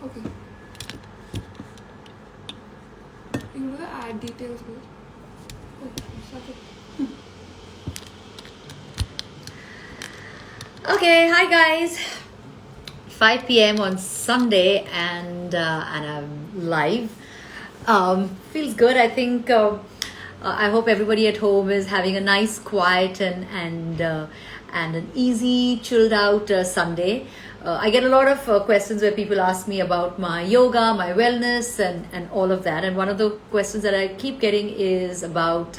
Okay. You know the ad details, good. Okay, hi guys. 5 p.m. on Sunday, and I'm live. Feels good. I think. I hope everybody at home is having a nice, quiet, and an easy, chilled out Sunday. I get a lot of questions where people ask me about my yoga, my wellness, and all of that. And one of the questions that I keep getting is about,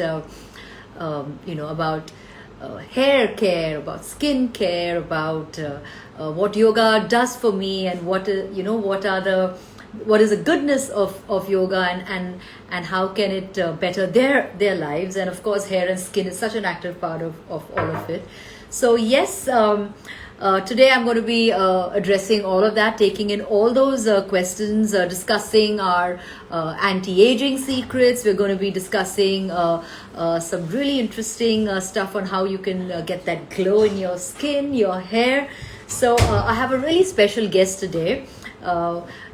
about hair care, about skin care, about what yoga does for me, and what what is the goodness of yoga, and how can it better their lives. And of course, hair and skin is such an active part of all of it. So yes, today I'm going to be addressing all of that, taking in all those questions, discussing our anti-aging secrets. We're going to be discussing some really interesting stuff on how you can get that glow in your skin, your hair. So I have a really special guest today.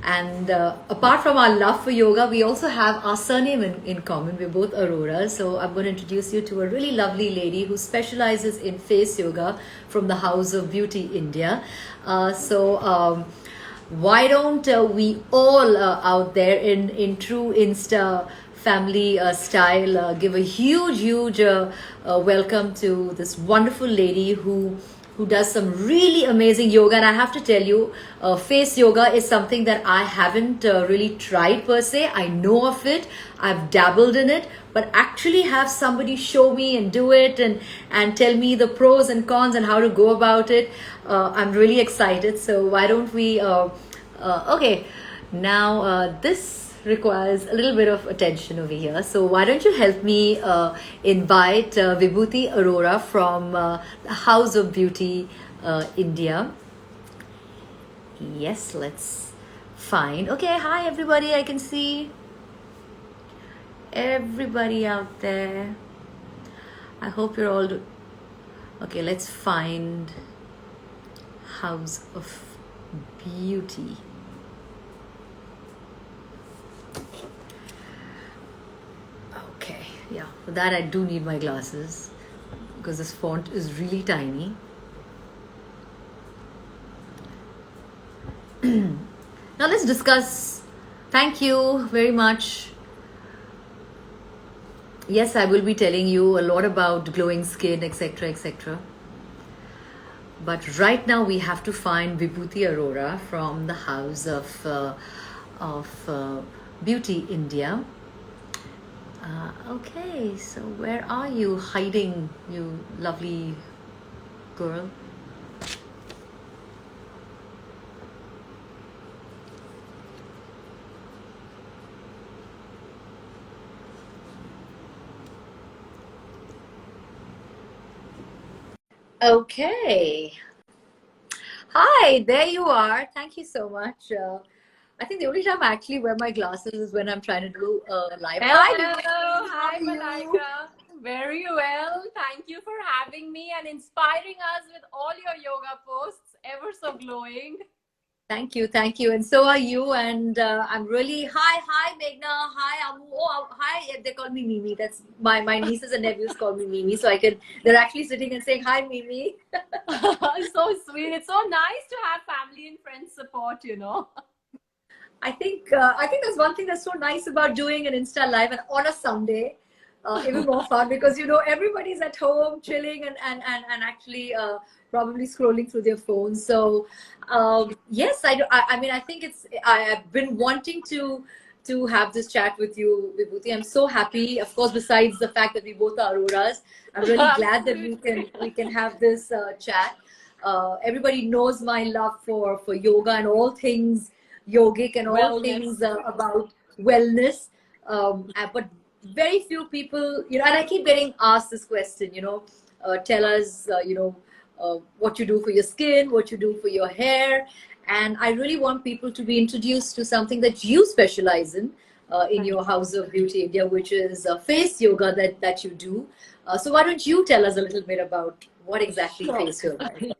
And apart from our love for yoga, we also have our surname in common. We're both Aroras. So I'm going to introduce you to a really lovely lady who specializes in face yoga from the House of Beauty, India. Why don't we all out there in true Insta family style give a huge welcome to this wonderful lady who does some really amazing yoga. And I have to tell you, face yoga is something that I haven't really tried per se. I know of it, I've dabbled in it, but actually have somebody show me and do it and tell me the pros and cons and how to go about it. I'm really excited. So why don't we okay, now this requires a little bit of attention over here. So why don't you help me invite Vibhuti Arora from the House of Beauty, India. Yes, let's find. Okay, hi everybody. I can see everybody out there. I hope you're all okay. Let's find House of Beauty. Okay, yeah, for that I do need my glasses because this font is really tiny. Now let's discuss. Thank you very much. Yes, I will be telling you a lot about glowing skin, etc., etc. But right now we have to find Vibhuti Arora from the House of Beauty, India. Okay, so where are you hiding, you lovely girl? Okay. Hi, there you are. Thank you so much. I think the only time I actually wear my glasses is when I'm trying to do live. Hi, Hello, how hi are you? Malaika. Very well. Thank you for having me and inspiring us with all your yoga posts. Ever so glowing. Thank you, and so are you. And I'm really hi, Meghna, hi, Amu. Oh, hi. Yeah, they call me Mimi. That's my nieces and nephews call me Mimi. So they're actually sitting and saying hi, Mimi. So sweet. It's so nice to have family and friends support, I think that's one thing that's so nice about doing an Insta live and on a Sunday. Even more fun because everybody's at home chilling and actually probably scrolling through their phones. So yes, I do. I mean, I think I've been wanting to have this chat with you, Vibhuti. I'm so happy. Of course, besides the fact that we both are Auroras, I'm really glad that we can have this chat. Everybody knows my love for yoga and all things yogic and all things about wellness. But very few people, and I keep getting asked this question, tell us, what you do for your skin, what you do for your hair. And I really want people to be introduced to something that you specialize in your House of Beauty India, which is face yoga that you do. So why don't you tell us a little bit about what exactly face yoga is?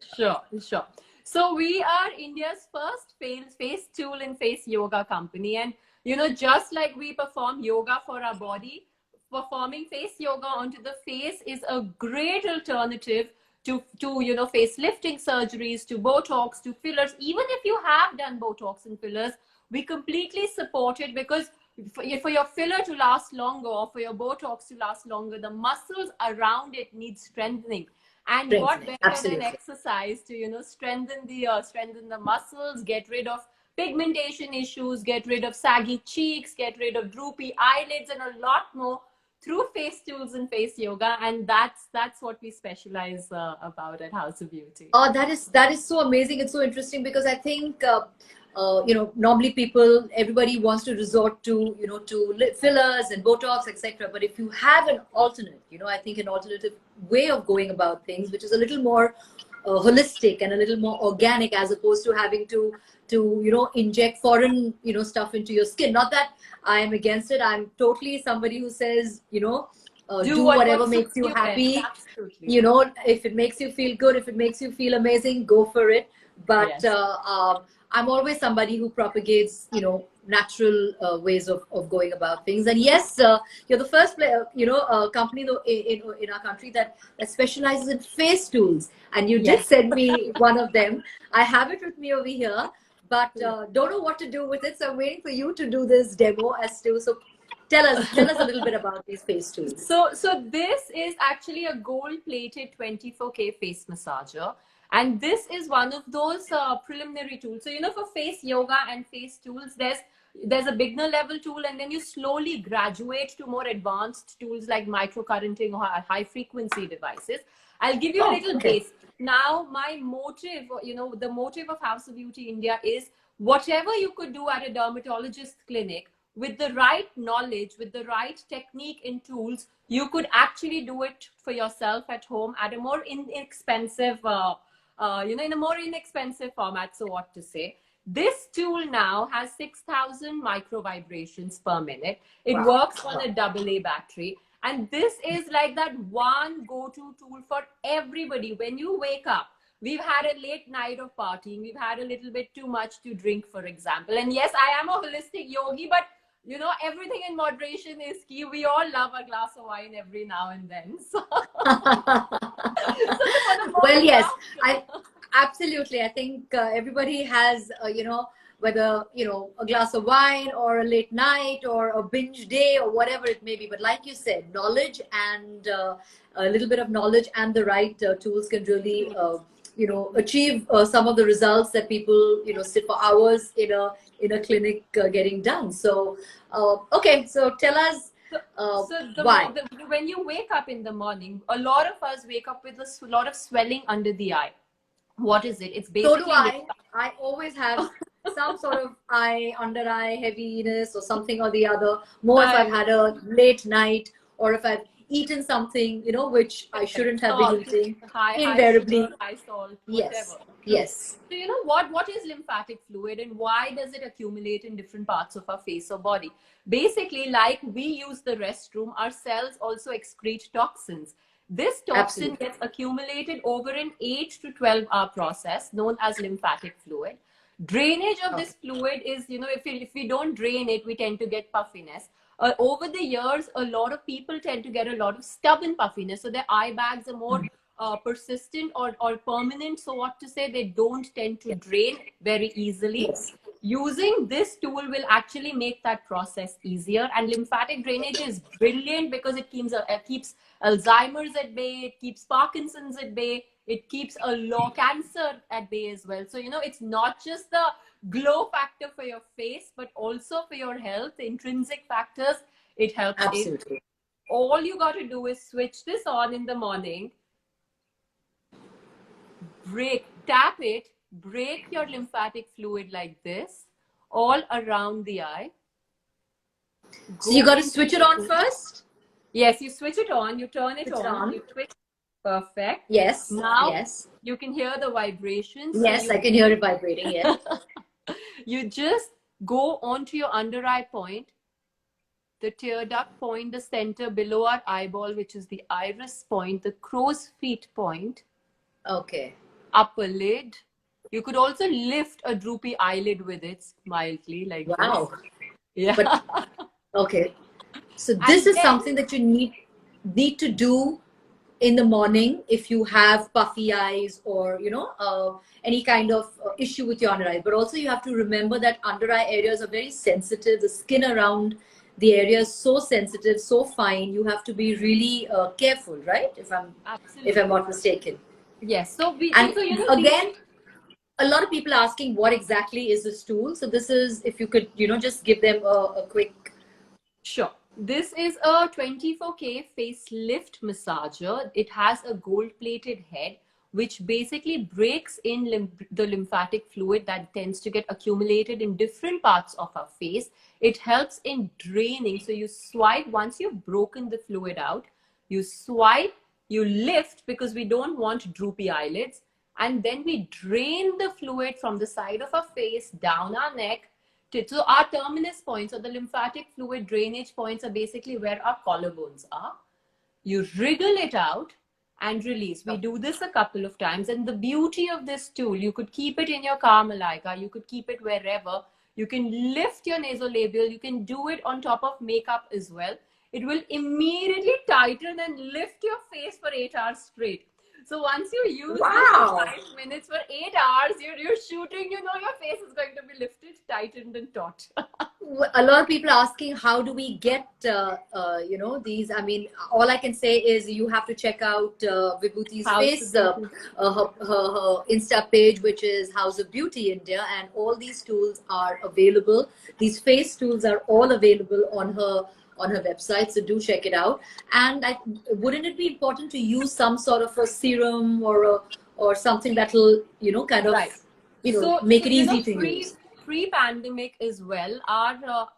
Sure. So we are India's first face tool and face yoga company. And, just like we perform yoga for our body, performing face yoga onto the face is a great alternative to face lifting surgeries, to Botox, to fillers. Even if you have done Botox and fillers, we completely support it, because for your filler to last longer, or for your Botox to last longer, the muscles around it need strengthening. And what Strengthening. better than Absolutely. exercise to strengthen the muscles, get rid of pigmentation issues, get rid of saggy cheeks, get rid of droopy eyelids, and a lot more through face tools and face yoga. And that's what we specialize about at House of Beauty. Oh, that is so amazing. It's so interesting because I think normally everybody wants to resort to fillers and Botox, etc. But if you have an alternate, I think an alternative way of going about things, which is a little more holistic and a little more organic, as opposed to having to inject foreign stuff into your skin. Not that I am against it. I'm totally somebody who says do whatever what makes suits you you best. happy. Absolutely. If it makes you feel good, if it makes you feel amazing, go for it. But Yes. I'm always somebody who propagates natural ways of going about things. And yes, you're the first company in our country that specializes in face tools, and you did Yes. send me one of them. I have it with me over here, but don't know what to do with it, so I'm waiting for you to do this demo as to. So tell us a little bit about these face tools. So this is actually a gold-plated 24K face massager. And this is one of those preliminary tools. So, for face yoga and face tools, there's a beginner level tool, and then you slowly graduate to more advanced tools like microcurrenting or high frequency devices. I'll give you a little base. Now, my motive, the motive of House of Beauty India is whatever you could do at a dermatologist clinic, with the right knowledge, with the right technique and tools, you could actually do it for yourself at home at a more inexpensive, in a more inexpensive format. So what to say? This tool now has 6,000 micro vibrations per minute. It works on a AA battery. And this is like that one go-to tool for everybody. When you wake up, we've had a late night of partying, we've had a little bit too much to drink, for example. And yes, I am a holistic yogi, but everything in moderation is key. We all love a glass of wine every now and then. So, Well, yes, absolutely. I think everybody has, whether, a glass of wine or a late night or a binge day or whatever it may be. But like you said, knowledge and a little bit of knowledge and the right tools can really, achieve some of the results that people, sit for hours in a clinic getting done. So, okay, so tell us why. When you wake up in the morning, a lot of us wake up with a lot of swelling under the eye. What is it? It's basically. So do I. I always have some sort of under eye heaviness or something or the other. More if I've had a late night or if I've eaten something, which I shouldn't have been eating. Invariably. High salt, Yes. whatever. Yes. So what is lymphatic fluid, and why does it accumulate in different parts of our face or body? Basically, like we use the restroom, our cells also excrete toxins. This toxin gets accumulated over an 8 to 12 hour process known as lymphatic fluid. Drainage of this fluid is, if we don't drain it, we tend to get puffiness. Over the years, a lot of people tend to get a lot of stubborn puffiness. So their eye bags are more persistent or permanent. So what to say, they don't tend to drain very easily. Yes. Using this tool will actually make that process easier. And lymphatic drainage is brilliant because it keeps Alzheimer's at bay, it keeps Parkinson's at bay, it keeps a low cancer at bay as well. So, it's not just the glow factor for your face, but also for your health, the intrinsic factors, it helps. Absolutely. All you got to do is switch this on in the morning, tap it, break your lymphatic fluid like this, all around the eye. So you got to switch it on first? Yes, you switch it on, you turn it on, you twist. Perfect. Yes. Now yes. You can hear the vibrations. Yes, I can hear it vibrating. Yes. You just go onto your under eye point, the tear duct point, the center below our eyeball, which is the iris point, the crow's feet point. Okay. Upper lid, You could also lift a droopy eyelid with it mildly, like Wow. this. Yeah. But okay. So this And is then, something that you need to do in the morning if you have puffy eyes or any kind of issue with your under eye. But also you have to remember that under eye areas are very sensitive. The skin around the area is so sensitive, so fine. You have to be really careful, right? If I'm absolutely. not mistaken. Yes. And So these, again, a lot of people are asking what exactly is this tool. So this is, if you could just give them a quick. sure. This is a 24K facelift massager. It has a gold-plated head, which basically breaks in the lymphatic fluid that tends to get accumulated in different parts of our face. It helps in draining. So you swipe, once you've broken the fluid out, you swipe, you lift because we don't want droopy eyelids, and then we drain the fluid from the side of our face down our neck. So our terminus points, or the lymphatic fluid drainage points, are basically where our collarbones are. You wriggle it out and release. We do this a couple of times. And the beauty of this tool, you could keep it in your car, Malaika. You could keep it wherever. You can lift your nasolabial. You can do it on top of makeup as well. It will immediately tighten and lift your face for 8 hours straight. So once you use this for Wow. 5 minutes, for 8 hours, you're shooting, your face is going to be lifted, tightened, and taut. A lot of people are asking, how do we get these? I mean, all I can say is you have to check out Vibhuti's House of face, Beauty. her Insta page, which is House of Beauty India, and all these tools are available. These face tools are all available on her website, so do check it out. And wouldn't it be important to use some sort of a serum or something that'll kind of Right. So, make it easy to pre use? pre-pandemic as well,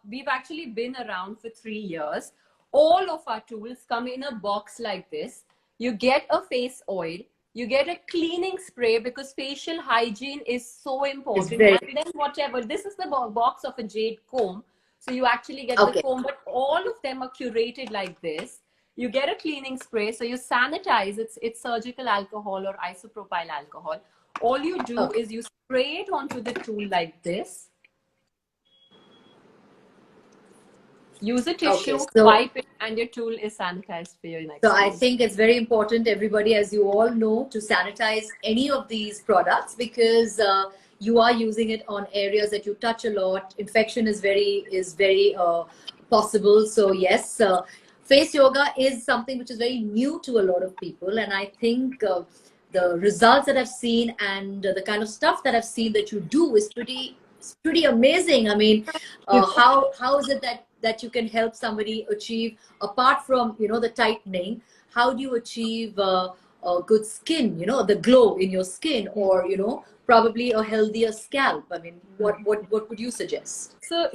we've actually been around for 3 years. All of our tools come in a box like this. You get a face oil, you get a cleaning spray, because facial hygiene is so It's important. very And then whatever, this is the box of a jade comb. So you actually get the okay. comb, but all of them are curated like this. You get a cleaning spray, so you sanitize. It's surgical alcohol or isopropyl alcohol. All you do Okay. is you spray it onto the tool like this. Use a tissue, Okay. So wipe it, and your tool is sanitized for your next I use. think it's very important, everybody, as you all know, to sanitize any of these products, because you are using it on areas that you touch a lot. Infection is very possible. So yes, face yoga is something which is very new to a lot of people, and I think the results that I've seen and the kind of stuff that I've seen that you do is pretty amazing. I mean, how is it that you can help somebody achieve, apart from the tightening, how do you achieve a good skin, the glow in your skin, or probably a healthier scalp? I mean, what would you suggest? So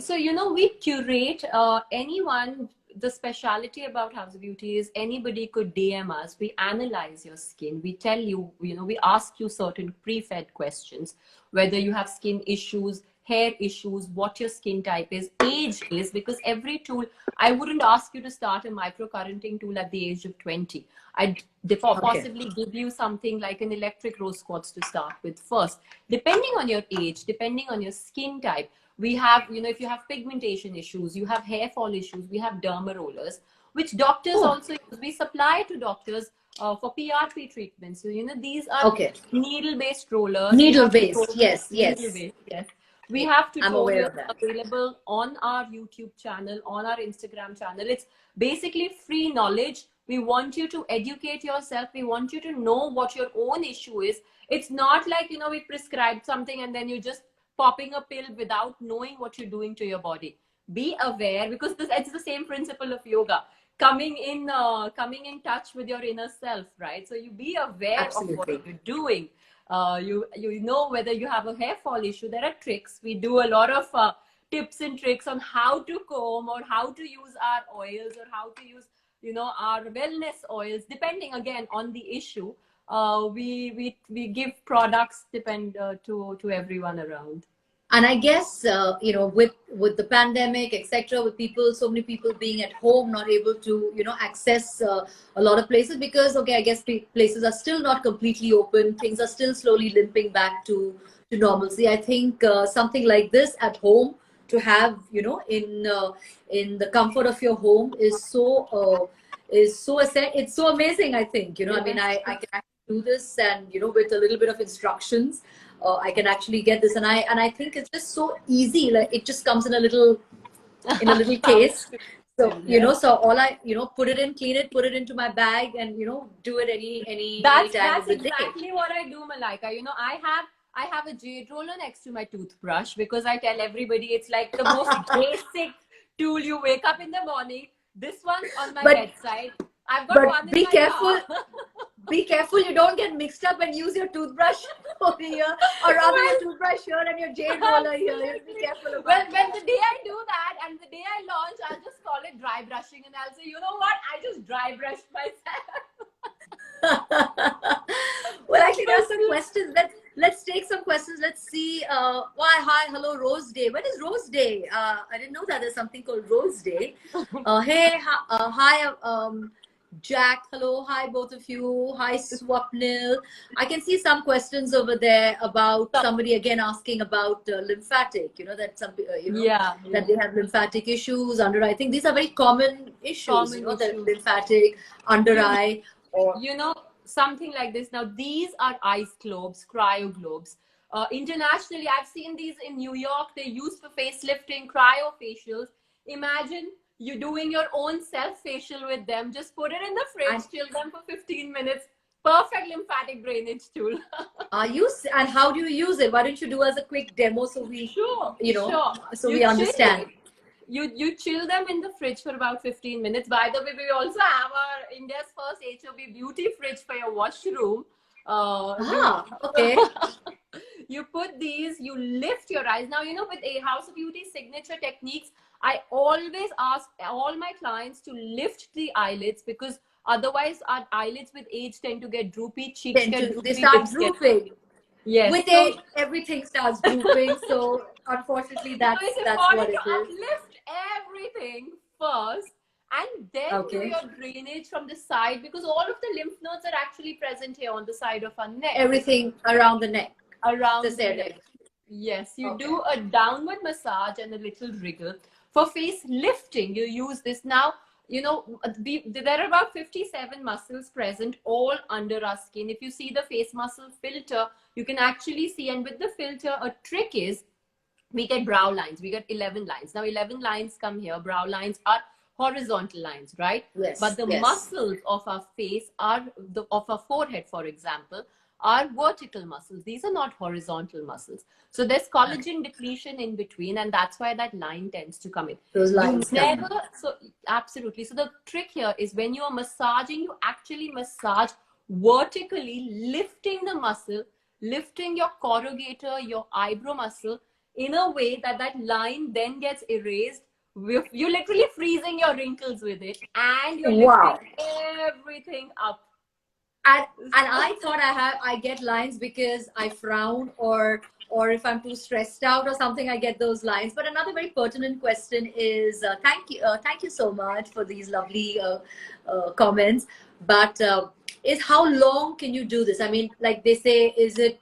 we curate anyone. The speciality about House of Beauty is anybody could DM us. We analyze your skin. We tell you, we ask you certain pre-fed questions, whether you have skin issues, hair issues, what your skin type is, age is, because every tool, I wouldn't ask you to start a microcurrenting tool at the age of 20. I'd Okay. possibly give you something like an electric rose quartz to start with first, depending on your age, depending on your skin type. We have, if you have pigmentation issues, you have hair fall issues, we have derma rollers, which doctors Oh, also use. We supply to doctors for PRP treatments. So, these are okay. needle-based rollers. We Needle have based. tutorials, Yes, yes. needle-based, yes. We have I'm aware tutorials of that. available on our YouTube channel, on our Instagram channel. It's basically free knowledge. We want you to educate yourself. We want you to know what your own issue is. It's not like, we prescribed something and then you just popping a pill without knowing what you're doing to your body. Be aware, because it's the same principle of yoga. Coming in touch with your inner self, right? So you be aware of what Absolutely. you're doing. You know whether you have a hair fall issue. There are tricks. We do a lot of tips and tricks on how to comb, or how to use our oils, or how to use our wellness oils, depending again on the issue. We give products to everyone around. And I guess with the pandemic, etc., with people, so many people being at home, not able to access a lot of places, because okay, I guess places are still not completely open. Things are still slowly limping back to normalcy. I think something like this at home, to have in the comfort of your home, it's so amazing. I think I mean, Yes. I can actually do this, and with a little bit of instructions, I can actually get this, and I think it's just so easy. Like, it just comes in a little Pouch case. to So fill, yes. so all I put it in, clean it, put it into my bag, and do it any time of That's the day. exactly what I do, Malika. I have a jade roller next to my toothbrush because I tell everybody it's like the most basic tool. You wake up in the morning. This one's on my But bedside. I've got but one in be my careful. car. Be careful you don't get mixed up and use your toothbrush over here, or rather your Well, toothbrush here and your jade roller here. You have to be absolutely. careful Well, about when the day I do that and the day I launch, I'll just call it dry brushing and I'll say, you know what? I just dry brushed myself. that. Well, actually, there are some questions. Let's take some questions. Let's see. Hi, hello, Rose Day. When is Rose Day? I didn't know that there's something called Rose Day. Hi, Jack. Hello, hi, both of you. Hi, Swapnil. I can see some questions over there about somebody again asking about lymphatic. That some Yeah, that they have lymphatic issues under eye. I think these are very common issues. common The issue. lymphatic under You eye, or you know something like this. Now these are ice globes, cryo globes. Internationally, I've seen these in New York. They're used for facelifting, cryofacials. Imagine you doing your own self facial with them. Just put it in the fridge, and chill them for 15 minutes. Perfect lymphatic drainage tool. and how do you use it? Why don't you do as a quick demo, so we Sure, you know sure. so You we chill understand. it. You chill them in the fridge for about 15 minutes. By the way, we also have our India's first HOB beauty fridge for your washroom. Okay. You put these, you lift your eyes. Now, with a House of Beauty signature techniques, I always ask all my clients to lift the eyelids, because otherwise our eyelids with age tend to get droopy, cheeks get They droopy, start lips get... drooping. Yes. With age, everything starts drooping. So unfortunately, So that's it's that's what important to it is. uplift everything first and then do Okay. your drainage from the side, because all of the lymph nodes are actually present here on the side of our neck, Everything around the neck, around this the area. neck. Yes, you Okay. do a downward massage and a little wriggle. For face lifting, you use this. Now, there are about 57 muscles present all under our skin. If you see the face muscle filter, you can actually see, and with the filter, a trick is we get brow lines. We get 11 lines. Now 11 lines come here. Brow lines are horizontal lines, right? But Yes. the Yes. muscles of our face are of our forehead, for example, are vertical muscles. These are not horizontal muscles. So there's collagen depletion in between, and that's why that line tends to come in. Those You lines come. never, so absolutely. So the trick here is when you are massaging, you actually massage vertically, lifting the muscle, lifting your corrugator, your eyebrow muscle, in a way that that line then gets erased. You're literally freezing your wrinkles with it, and you're lifting Wow. everything up. And I thought I get lines because I frown, or if I'm too stressed out or something, I get those lines. But another very pertinent question is, thank you so much for these lovely comments. But is how long can you do this? I mean, like they say, is it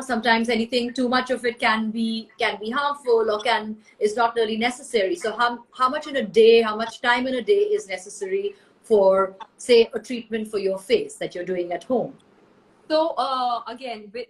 sometimes anything too much of it can be harmful, or is not really necessary. So how much in a day, how much time in a day is necessary for, say, a treatment for your face that you're doing at home? So again, with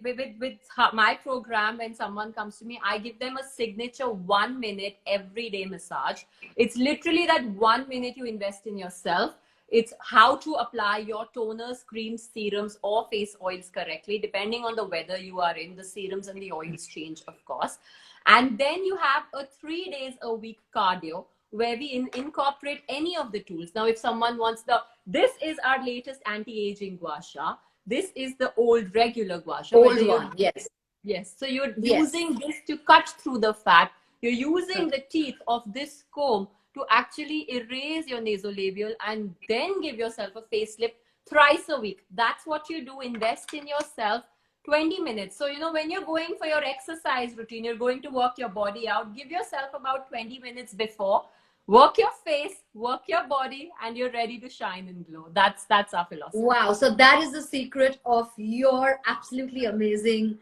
my program, when someone comes to me, I give them a signature 1 minute everyday massage. It's literally that 1 minute you invest in yourself. It's how to apply your toners, creams, serums, or face oils correctly, depending on the weather you are in. The serums and the oils change, of course. And then you have a 3 days a week cardio, where we incorporate any of the tools. Now, if someone wants this is our latest anti-aging gua sha. This is the old regular gua sha. Old one, yes. Yes. So you're Yes. using this to cut through the fat. You're using the teeth of this comb to actually erase your nasolabial and then give yourself a facelift thrice a week. That's what you do. Invest in yourself. 20 minutes. So, when you're going for your exercise routine, you're going to work your body out, give yourself about 20 minutes before, work your face, work your body, and you're ready to shine and glow. That's our philosophy. Wow. So that is the secret of your absolutely amazing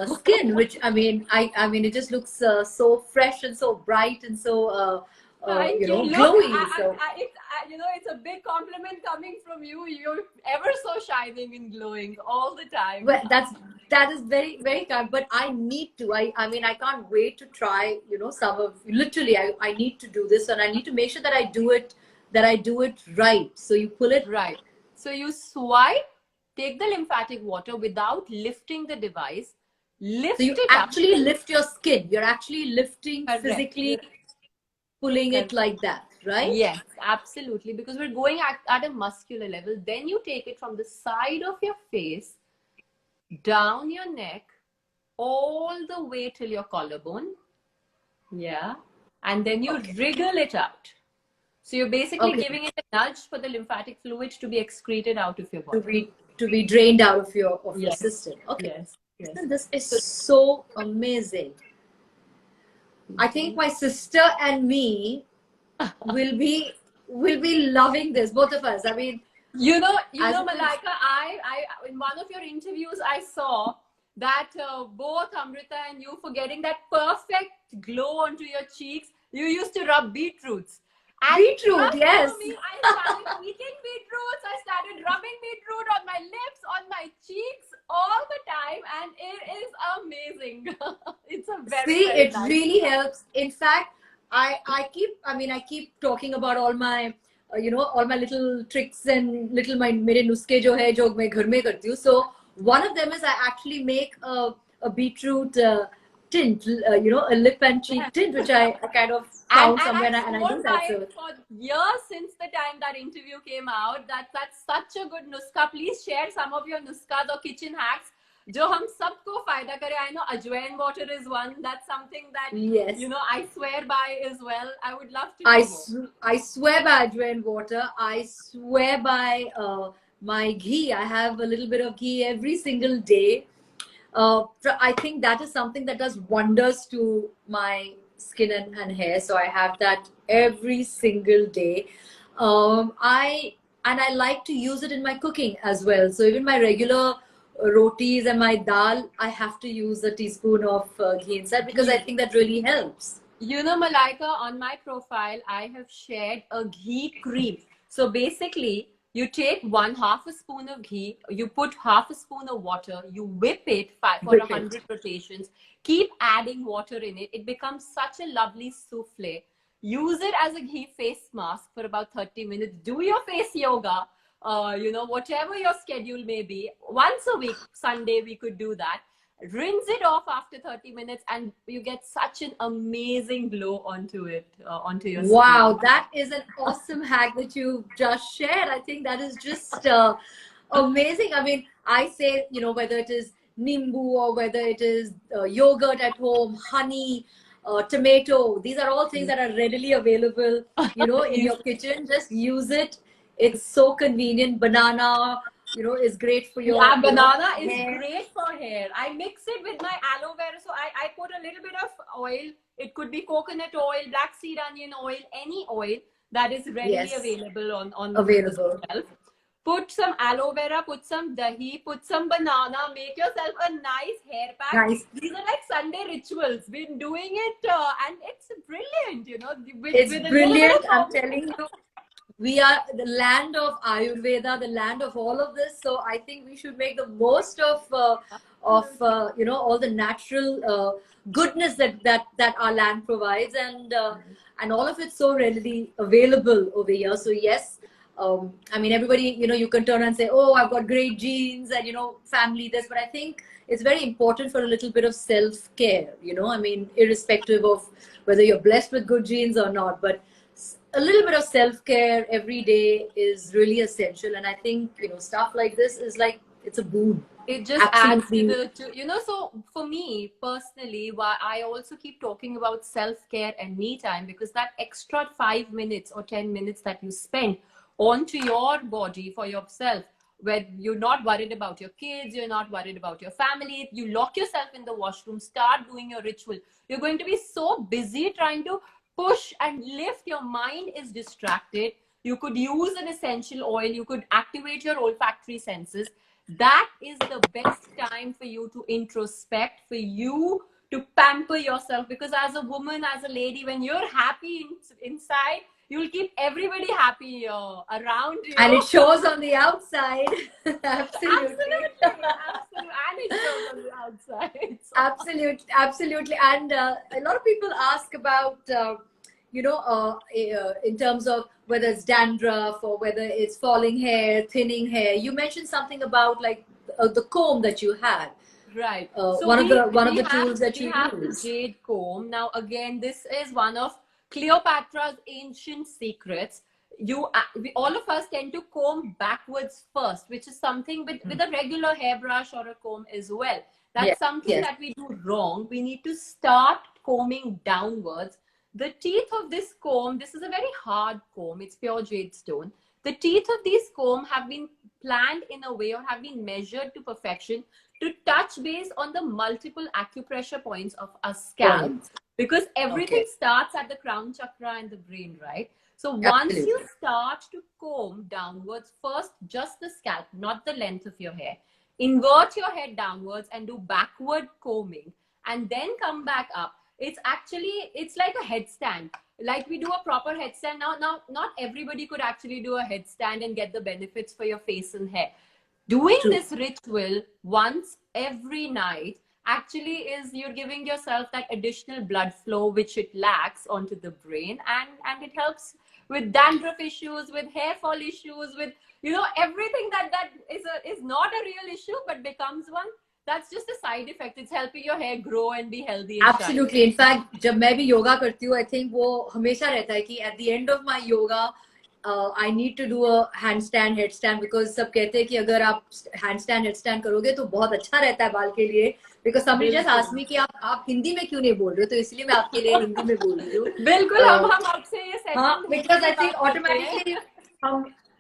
skin, which I mean, it just looks so fresh and so bright and so, Thank you. Look, glowy. So it's a big compliment coming from you. You're ever so shining and glowing all the time. well, that is very, very kind. But I need to. I mean, I can't wait to try. Some of literally. I need to do this, and I need to make sure that I do it. That I do it right. So you pull it Right. So you swipe, take the lymphatic water without lifting the device, lift So you it actually up. lift your skin. You're actually lifting Correct. physically, pulling it like that, right? Yes, absolutely. Because we're going at a muscular level. Then you take it from the side of your face, down your neck, all the way till your collarbone. Yeah. And then you wriggle it out. So you're basically giving it a nudge for the lymphatic fluid to be excreted out of your body. To be drained out of your Yes. system. Okay. Yes. Yes. And this is so amazing. I think my sister and me will be loving this, both of us. I mean, Malaika, I in one of your interviews, I saw that both Amrita and you, for getting that perfect glow onto your cheeks, you used to rub beetroots. And beetroot, yes. For me, I started eating beetroots. I started rubbing beetroot on my lips, on my cheeks, all the time, and it is amazing. It's a very it nice really helps. In fact, I keep talking about all my all my little tricks and little my mere nuske jo hai jo main ghar mein karti hu. So one of them is I actually make a beetroot tint, a lip and cheek tint, which I kind of found somewhere, and I do that. So for years since the time that interview came out, that's such a good nuska. Please share some of your nuskas or kitchen hacks जो हम सबको फायदा करे. I know ajwain water is one. That's something that yes, I swear by as well. I would love to. I swear by ajwain water. I swear by my ghee. I have a little bit of ghee every single day. I think that is something that does wonders to my skin and hair. So I have that every single day. I like to use it in my cooking as well. So even my regular rotis and my dal, I have to use a teaspoon of ghee inside because I think that really helps. Malaika, on my profile, I have shared a ghee cream. So basically, you take 1/2 a spoon of ghee, you put 1/2 a spoon of water, you whip it for 100 rotations, keep adding water in it. It becomes such a lovely souffle. Use it as a ghee face mask for about 30 minutes. Do your face yoga. Whatever your schedule may be, once a week, Sunday, we could do that. Rinse it off after 30 minutes and you get such an amazing glow onto it, onto your skin. Wow, that is an awesome hack that you just shared. I think that is just amazing. I mean, I say, whether it is nimbu or whether it is yogurt at home, honey, tomato, these are all things that are readily available, in your kitchen. Just use it. It's so convenient. Banana, is great for your banana is hair. Great for hair. I mix it with my aloe vera. So I put a little bit of oil. It could be coconut oil, black seed onion oil, any oil that is readily available on the shelf. Put some aloe vera, put some dahi, put some banana, make yourself a nice hair pack. Nice. These are like Sunday rituals. Been doing it and it's brilliant, It's brilliant. I'm telling you. We are the land of Ayurveda, the land of all of this. So I think we should make the most of all the natural goodness that our land provides, and all of it so readily available over here. So yes, I mean, everybody, you can turn and say, oh, I've got great genes and family this, but I think it's very important for a little bit of self-care. I mean, irrespective of whether you're blessed with good genes or not, but a little bit of self-care every day is really essential. And I think, stuff like this is like, it's a boon. It just adds to so for me personally, why I also keep talking about self-care and me time, because that extra 5 minutes or 10 minutes that you spend onto your body for yourself where you're not worried about your kids, you're not worried about your family, you lock yourself in the washroom, start doing your ritual. You're going to be so busy trying to push and lift, your mind is distracted. You could use an essential oil, you could activate your olfactory senses. That is the best time for you to introspect, for you to pamper yourself, because as a woman, as a lady, when you're happy inside, you'll keep everybody happy around you. And it shows on the outside. Absolutely. Absolutely. And it shows on the outside. So. Absolutely. And a lot of people ask about, in terms of whether it's dandruff or whether it's falling hair, thinning hair. You mentioned something about like the comb that you had. Right. So one of the tools that you use. The jade comb. Now, again, this is one of Cleopatra's ancient secrets. All of us tend to comb backwards first, which is something with a regular hairbrush or a comb as well. That's something that we do wrong. We need to start combing downwards. The teeth of this comb, this is a very hard comb. It's pure jade stone. The teeth of these comb have been planned in a way, or have been measured to perfection, to touch base on the multiple acupressure points of a scalp, because everything starts at the crown chakra and the brain, right? So once you start to comb downwards, first just the scalp, not the length of your hair, invert your head downwards and do backward combing, and then come back up. It's like a headstand. Like we do a proper headstand. Now, not everybody could actually do a headstand and get the benefits for your face and hair. Doing this ritual once every night actually is, you're giving yourself that additional blood flow which it lacks onto the brain, and it helps with dandruff issues, with hair fall issues, with everything that is not a real issue but becomes one. That's just a side effect. It's helping your hair grow and be healthy. Absolutely. In fact, जब मैं भी योगा करती हूँ, I think वो हमेशा रहता है कि at the end of my yoga, I need to do a handstand, headstand, because सब कहते हैं कि अगर आप handstand, headstand करोगे तो बहुत अच्छा रहता है बाल के लिए. Because somebody just asked me कि आप हिंदी में क्यों नहीं बोल रहे हो, तो इसलिए मैं आपके लिए हिंदी में बोल रही हूँ. बिल्कुल हम आपसे ये segment because I think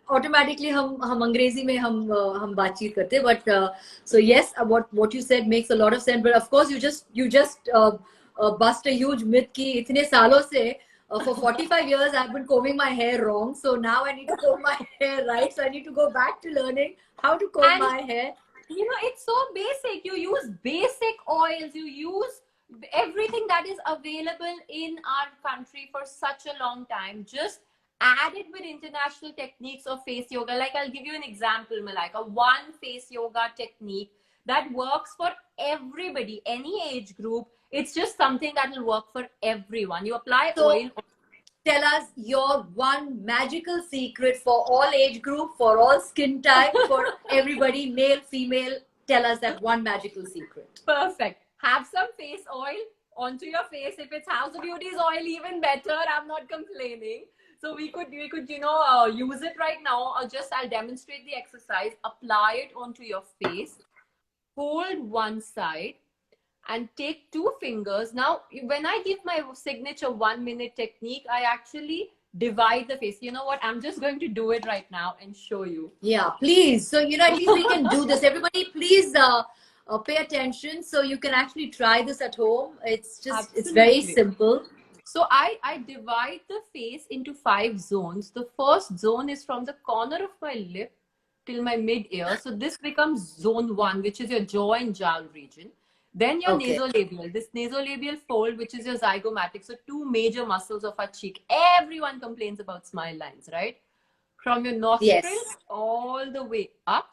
automatically हम अंग्रेजी में हम बातचीत करते हैं. But so yes, what you said makes a lot of sense. But of course you just bust a huge myth कि इतने सालों से for 45 years I've been combing my hair wrong, so now I need to comb my hair right. So I need to go back to learning how to comb my hair. It's so basic. You use basic oils, you use everything that is available in our country for such a long time. Just add it with international techniques of face yoga. Like I'll give you an example, Malaika. One face yoga technique that works for everybody, any age group. It's just something that will work for everyone. You apply oil. Tell us your one magical secret for all age group, for all skin type, for everybody, male, female. Tell us that one magical secret. Perfect. Have some face oil onto your face. If it's House Beauty's oil, even better. I'm not complaining. So we could use it right now. I'll demonstrate the exercise. Apply it onto your face. Hold one side and take 2 fingers. Now, when I give my signature 1-minute technique, I actually divide the face. You know what? I'm just going to do it right now and show you. Yeah, please. So, at least we can do this. Everybody, please pay attention. So you can actually try this at home. It's very simple. So I divide the face into 5 zones. The first zone is from the corner of my lip till my mid-ear. So this becomes zone 1, which is your jaw and jowl region. Then your nasolabial, this nasolabial fold, which is your zygomatic. So 2 major muscles of our cheek. Everyone complains about smile lines, right? From your nostrils all the way up.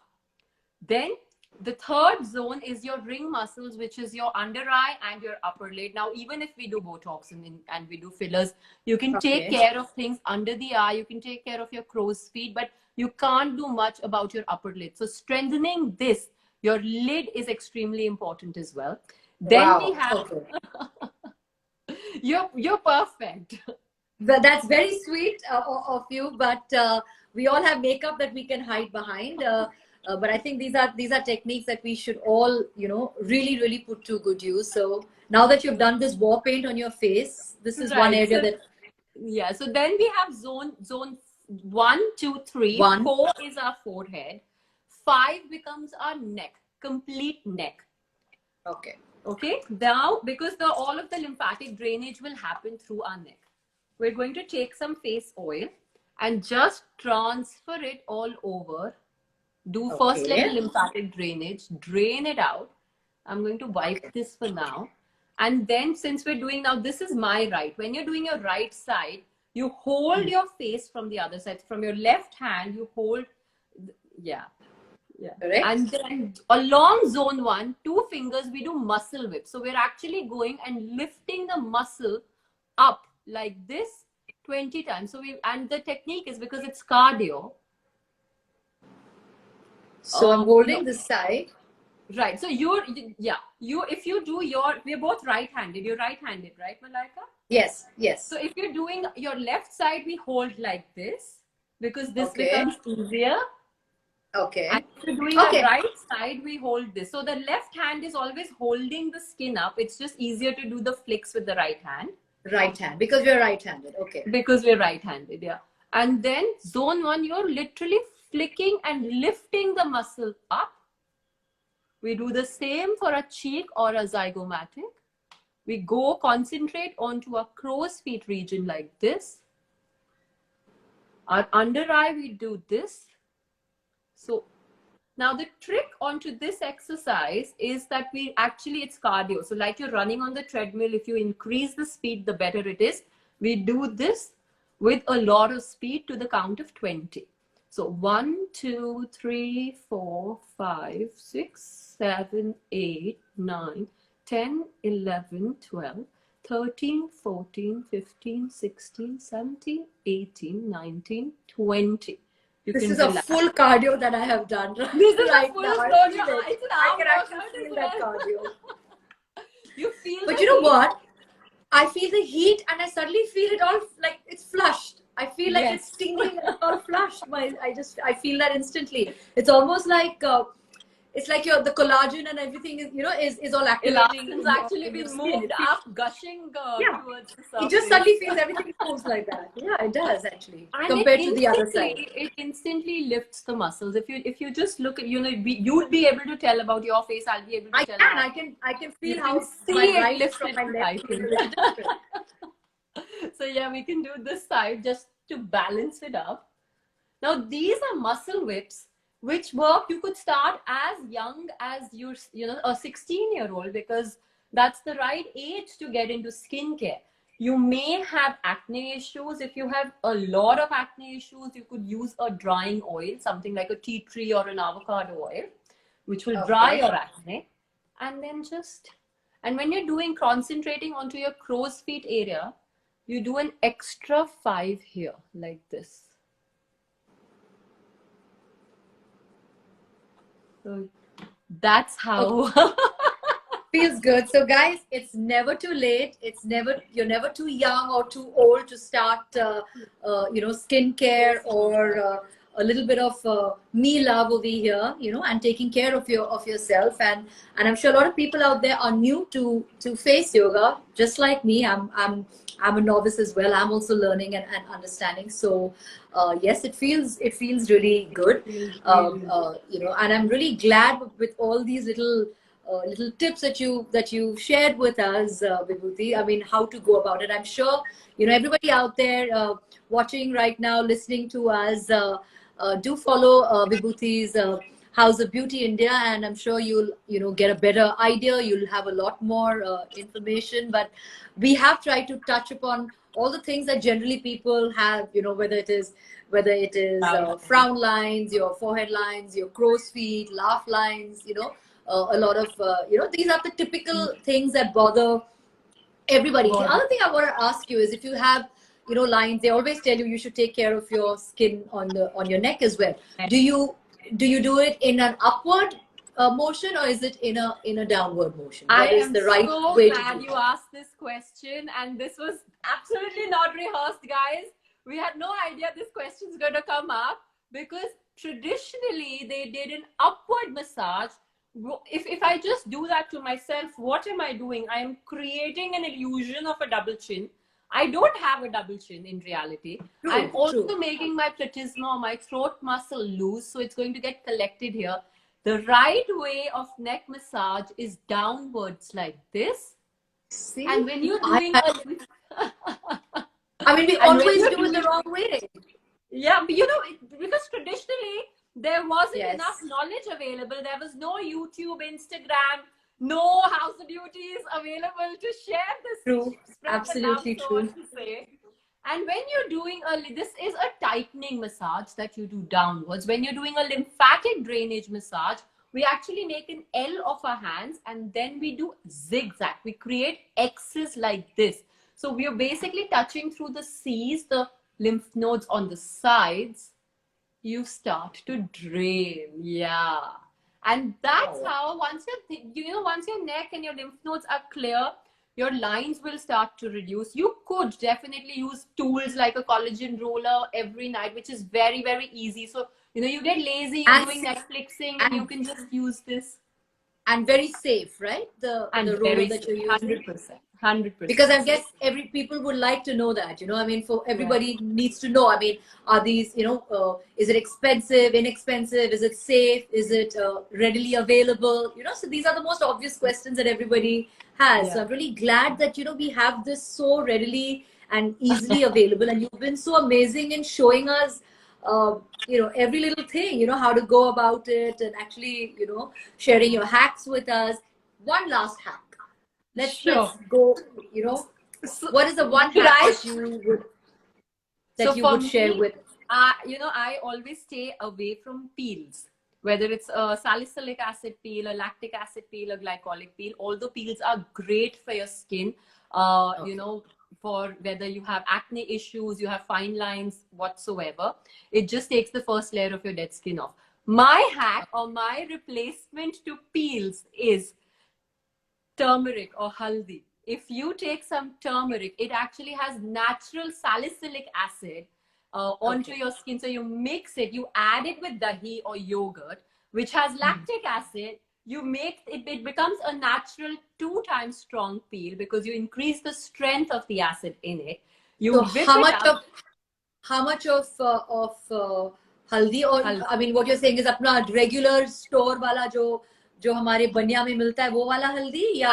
Then the third zone is your ring muscles, which is your under eye and your upper lid. Now, even if we do Botox and we do fillers, you can take care of things under the eye. You can take care of your crow's feet, but you can't do much about your upper lid. So strengthening this, your lid is extremely important as well. Then we have, you're perfect. Well, that's very sweet of you, but we all have makeup that we can hide behind. But I think these are techniques that we should all, really, really put to good use. So now that you've done this war paint on your face, this is one area that. Yeah. So then we have zone 1, 2, 3. 4 is our forehead. 5 becomes our neck, complete neck. Okay. Okay, now because all of the lymphatic drainage will happen through our neck, we're going to take some face oil and just transfer it all over. Do first let the lymphatic drainage, drain it out. I'm going to wipe this for now. And then since we're doing now, this is my right. When you're doing your right side, you hold your face from the other side. From your left hand, you hold, yeah. Correct. And then along zone 1, 2 fingers, we do muscle whip. So we're actually going and lifting the muscle up like this 20 times. So and the technique is because it's cardio. So I'm holding this side. Right. So if you do we're both right-handed. You're right-handed, right, Malaika? Yes, yes. So if you're doing your left side, we hold like this because this becomes easier. Okay. And if you're doing the right side, we hold this. So the left hand is always holding the skin up. It's just easier to do the flicks with the right hand. Right hand, because we're right-handed. Okay. Because we're right-handed, yeah. And then zone 1, you're literally flicking and lifting the muscle up. We do the same for a cheek or a zygomatic. We go concentrate onto a crow's feet region like this. Our under eye, we do this. So now the trick onto this exercise is that it's cardio. So like you're running on the treadmill, if you increase the speed, the better it is. We do this with a lot of speed to the count of 20. So 1, 2, 3, 4, 5, 6, 7, 8, 9, 10, 11, 12, 13, 14, 15, 16, 17, 18, 19, 20. This is a full cardio that I have done this is right a full now. I can actually feel that cardio. You feel but you know what? I feel the heat and I suddenly feel it all like it's flushed. I feel like it's tingling and it's all flushed. I feel that instantly. It's almost like it's like the collagen and everything is all activating. It's actually been moved up, gushing towards the surface. It just suddenly feels everything moves like that. Yeah, it does actually. And compared to the other side. It instantly lifts the muscles. If you just look at, you'd be able to tell about your face. I'll be able to tell. I can feel how my right lifts from my left is different. So yeah, we can do this side just to balance it up. Now these are muscle whips, which work. You could start as young as a 16-year-old, because that's the right age to get into skincare. You may have acne issues. If you have a lot of acne issues, you could use a drying oil, something like a tea tree or an avocado oil, which will dry your acne. And then and when you're concentrating onto your crow's feet area, you do an extra 5 here, like this. So that's how. Feels good. So guys, it's never too late. You're never too young or too old to start skincare or a little bit of me love over here, and taking care of yourself. And I'm sure a lot of people out there are new to face yoga, just like me. I'm a novice as well. I'm also learning and understanding. So yes, it feels really good. And I'm really glad with all these little tips that you shared with us, Vibhuti. I mean, how to go about it. I'm sure everybody out there watching right now, listening to us, do follow Vibhuti's House of Beauty India, and I'm sure you'll get a better idea. You'll have a lot more information. But we have tried to touch upon all the things that generally people have. Whether it is frown lines, your forehead lines, your crow's feet, laugh lines. A lot of these are the typical things that bother everybody. The other thing I want to ask you is, if you have lines, they always tell you should take care of your skin on your neck as well. Do you do it in an upward motion, or is it in a downward motion? What is the right way to do it? I'm so glad you asked this question, and this was absolutely not rehearsed, guys. We had no idea this question is going to come up, because traditionally they did an upward massage. If I just do that to myself, what am I doing? I am creating an illusion of a double chin. I don't have a double chin in reality. True, I'm also true. making my platysma, my throat muscle loose, so it's going to get collected here. The right way of neck massage is downwards like this. See, And when you're I, doing I, a I mean, we and when always you're do it the doing, wrong way. yeah, but you know, because traditionally there wasn't Yes. enough knowledge available. There was no YouTube, Instagram, no house duties available to share this, True. spread the love, Absolutely so on true. to say. And when you're doing this is a tightening massage that you do downwards. When you're doing a lymphatic drainage massage, we actually make an L of our hands and then we do zigzag. We create X's like this. So we are basically touching through the C's, the lymph nodes on the sides. You start to drain. Yeah. And that's Oh, how once once your neck and your lymph nodes are clear, your lines will start to reduce. You could definitely use tools like a collagen roller every night, which is very, very easy. So, you get lazy, you're and doing Netflixing, and you and can just use this. and very safe, right? The And roller very that safe. you're using. 100%. 100%. Because I guess every people would like to know that, I mean, for Yeah. everybody needs to know. I mean, are these, is it expensive, inexpensive? Is it safe? Is it readily available? So these are the most obvious questions that everybody has. So Yeah. I'm really glad that, we have this so readily and easily available. And you've been so amazing in showing us, every little thing, how to go about it and actually, sharing your hacks with us. One last hack. Let's Sure. go. So, What is the one should hack I? that So you for would share me, with? I always stay away from peels, whether it's a salicylic acid peel, a lactic acid peel, a glycolic peel. Although peels are great for your skin, Okay. for whether you have acne issues, you have fine lines, whatsoever, it just takes the first layer of your dead skin off. My hack or my replacement to peels is turmeric or haldi. If you take some turmeric, it actually has natural salicylic acid onto Okay. your skin. So you mix it, you add it with dahi or yogurt, which has lactic acid. You make it, it becomes a natural 2 times strong peel because you increase the strength of the acid in it. You So whip it up. how much of haldi, or Haldi. I mean, what you're saying is अपना regular store वाला जो हमारे बनिया में मिलता है वो वाला हल्दी या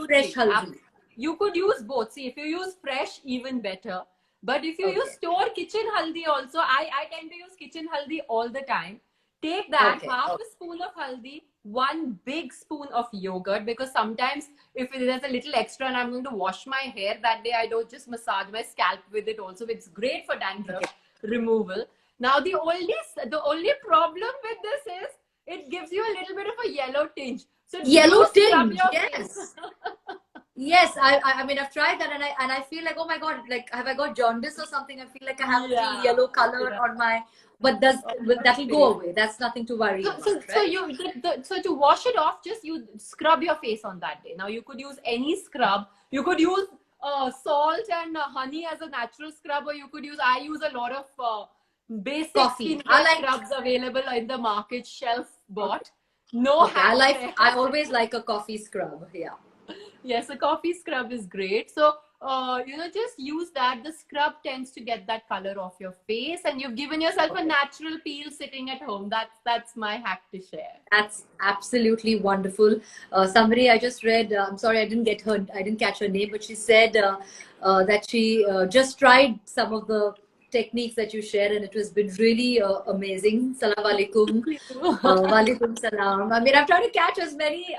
fresh Absolutely. हल्दी? You could use both. See, if you use fresh, even better. But if you use Okay. store kitchen haldi also, I tend to use kitchen haldi all the time. Take that, Okay. half a spoon of haldi, 1 big spoon of yogurt, because sometimes if there's a little extra and I'm going to wash my hair that day, I don't just massage my scalp with it also. It's great for dandruff removal. Now, the only problem with this is it gives you a little bit of a yellow tinge. So Yellow do scrub tinge. your Yes. face. Yes, I mean, I've tried that, and I feel like, oh my god, like, have I got jaundice or something? I feel like I have a little yellow color on my, but that'll go away. That's nothing to worry about, So right? so to wash it off, just you scrub your face on that day. Now you could use any scrub. You could use salt and honey as a natural scrub, or I use a lot of basic Coffee. skincare scrubs available in the market, shelf bought. No Okay, hacks there. I always like a coffee scrub. Yeah. Yes, a coffee scrub is great. So, just use that. The scrub tends to get that color off your face, and you've given yourself a natural peel sitting at home. That's my hack to share. That's absolutely wonderful. Somebody I just read, I'm sorry, I didn't catch her name, but she said that she just tried some of the techniques that you shared, and it has been really amazing. Salam alaikum. Walaikum salam. I mean, I'm trying to catch as many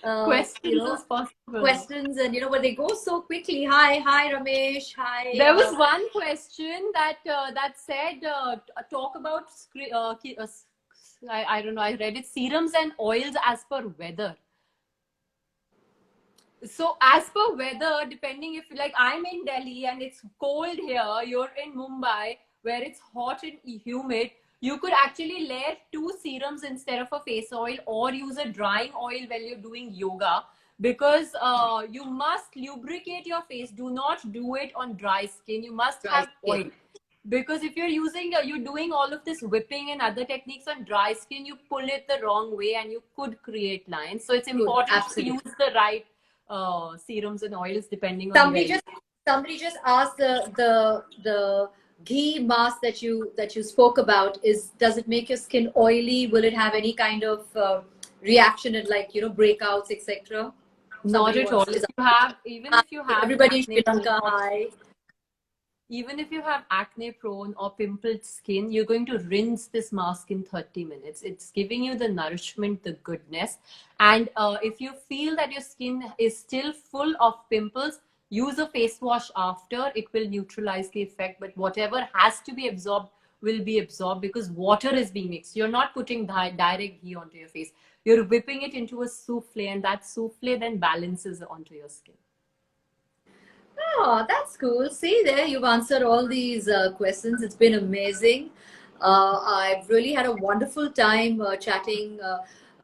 Questions as possible. questions, and but they go so quickly. Hi Ramesh. Hi. There was one question that said talk about I don't know, I read it, serums and oils as per weather. So as per weather, depending, if like I'm in Delhi and it's cold here, you're in Mumbai where it's hot and humid, you could actually layer 2 serums instead of a face oil, or use a drying oil while you're doing yoga, because you must lubricate your face. Do not do it on dry skin. You must have oil. Because if you're doing all of this whipping and other techniques on dry skin, you pull it the wrong way and you could create lines. So it's important to use the right serums and oils depending on somebody just asked the ghee mask that you spoke about, does it make your skin oily? Will it have any kind of reaction and, like, breakouts, etc.? Not Somebody at all. wants If to. you have, even if you have Everybody in acne Sri Lanka, prone, hi. even if you have acne prone or pimpled skin, you're going to rinse this mask in 30 minutes. It's giving you the nourishment, the goodness. And if you feel that your skin is still full of pimples, use a face wash after. It will neutralize the effect. But whatever has to be absorbed will be absorbed, because water is being mixed. You're not putting direct ghee onto your face. You're whipping it into a souffle, and that souffle then balances onto your skin. Oh, that's cool. See there, you've answered all these questions. It's been amazing. I've really had a wonderful time chatting.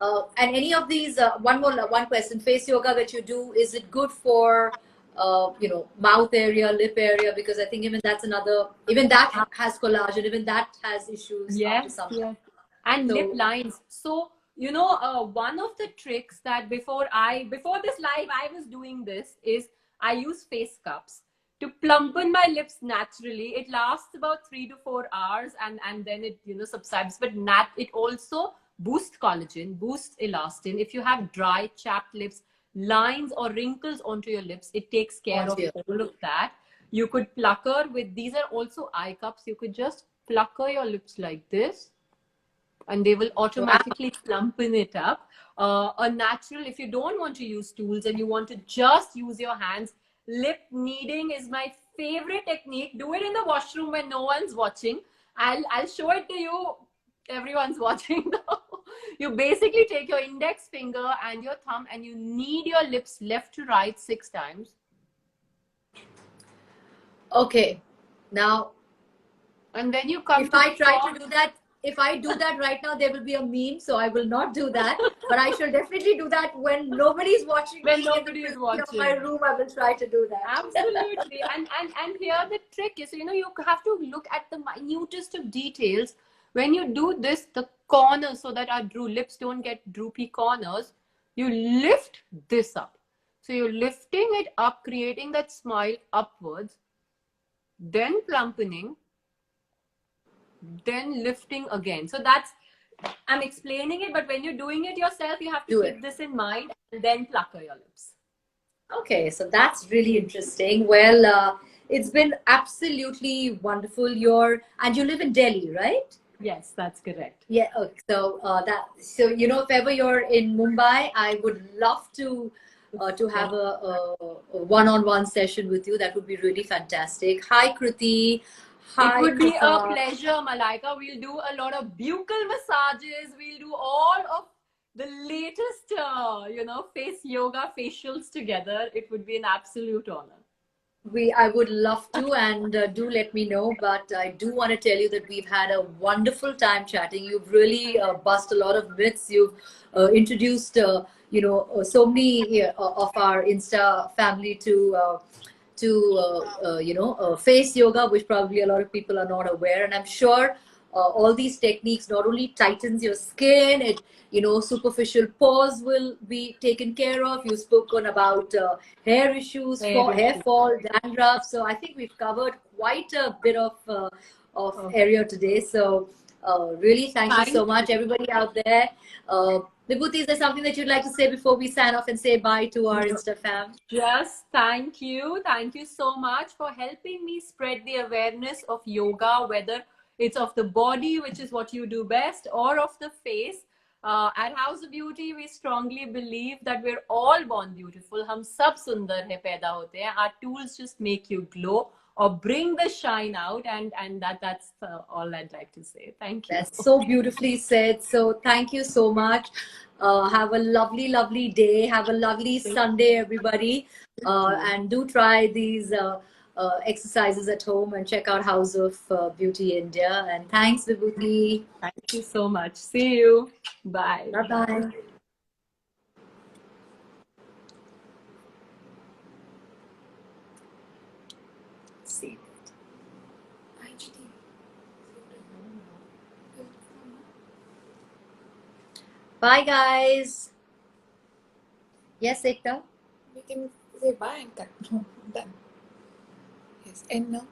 And any of these, one question, face yoga that you do, is it good for, mouth area, lip area? Because I think even that's another, even that has collagen, even that has issues after Yes, some time. yes. And lip So, lines. So, one of the tricks that before this live, I was doing this is I use face cups to plumpen my lips naturally. It lasts about 3 to 4 hours, and then it, subsides. But it also boosts collagen, boosts elastin. If you have dry, chapped lips, lines or wrinkles onto your lips, it takes care onto of you. all of that. You could plucker with, these are also eye cups. You could just plucker your lips like this, and they will Wow. automatically plumpen it up. A natural, if you don't want to use tools and you want to just use your hands, lip kneading is my favorite technique. Do it in the washroom when no one's watching. I'll show it to you. Everyone's watching though. You basically take your index finger and your thumb and you knead your lips left to right 6 times. Okay. Now, And then you come if to the I try top. to do that, if I do that right now, there will be a meme. So I will not do that. But I shall definitely do that when nobody's watching When me in the nobody is privacy of my watching. room. I will try to do that. Absolutely. And here the trick is, you have to look at the minutest of details. When you do this, the corners, so that our lips don't get droopy corners, you lift this up. So you're lifting it up, creating that smile upwards, then plumpening, then lifting again. So I'm explaining it, but when you're doing it yourself, you have to keep this in mind and then plucker your lips. Okay, so that's really interesting. Well, it's been absolutely wonderful. And you live in Delhi, right? Yes, that's correct. Yeah. Okay. So if ever you're in Mumbai, I would love to have a one-on-one session with you. That would be really fantastic. Hi, Kriti. It Hi, would be a Khatron. pleasure, Malaika. We'll do a lot of buccal massages. We'll do all of the latest, face yoga facials together. It would be an absolute honor. I would love to, and do let me know. But I do want to tell you that we've had a wonderful time chatting. You've really bust a lot of myths. You've introduced, so many of our Insta family to face yoga, which probably a lot of people are not aware. And I'm sure all these techniques not only tightens your skin, superficial pores will be taken care of. You've spoken about hair issues, hair fall, dandruff. So I think we've covered quite a bit of area today. So really, thank you so much, everybody out there. Vibhuti, is there something that you'd like to say before we sign off and say bye to our Insta fam? Just thank you. Thank you so much for helping me spread the awareness of yoga, whether it's of the body, which is what you do best, or of the face. At House of Beauty, we strongly believe that we're all born beautiful. Hum sab sundar hai paida hote hain. Our tools just make you glow or bring the shine out, and that's all I'd like to say. Thank you. That's so beautifully said. So thank you so much. Have a lovely, lovely day. Have a lovely Sunday, everybody. And do try these exercises at home and check out House of Beauty India. And thanks, Vibhuti. Thank you so much. See you. Bye. Bye-bye. See. Bye, guys. Yes, Ekta? We can say bye and cut. Done. Yes. End now.